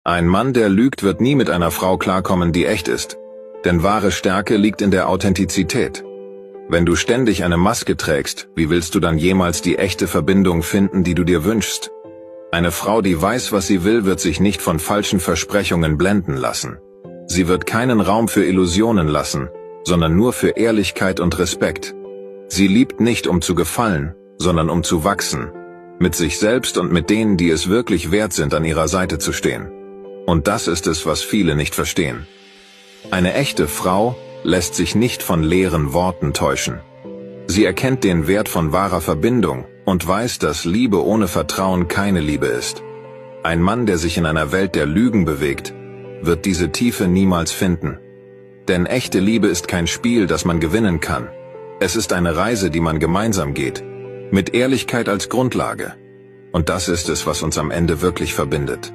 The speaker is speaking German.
Ein Mann, der lügt, wird nie mit einer Frau klarkommen, die echt ist. Denn wahre Stärke liegt in der Authentizität. Wenn du ständig eine Maske trägst, wie willst du dann jemals die echte Verbindung finden, die du dir wünschst? Eine Frau, die weiß, was sie will, wird sich nicht von falschen Versprechungen blenden lassen. Sie wird keinen Raum für Illusionen lassen, sondern nur für Ehrlichkeit und Respekt. Sie liebt nicht, um zu gefallen, sondern um zu wachsen. Mit sich selbst und mit denen, die es wirklich wert sind, an ihrer Seite zu stehen. Und das ist es, was viele nicht verstehen. Eine echte Frau lässt sich nicht von leeren Worten täuschen. Sie erkennt den Wert von wahrer Verbindung und weiß, dass Liebe ohne Vertrauen keine Liebe ist. Ein Mann, der sich in einer Welt der Lügen bewegt, wird diese Tiefe niemals finden. Denn echte Liebe ist kein Spiel, das man gewinnen kann. Es ist eine Reise, die man gemeinsam geht, mit Ehrlichkeit als Grundlage. Und das ist es, was uns am Ende wirklich verbindet.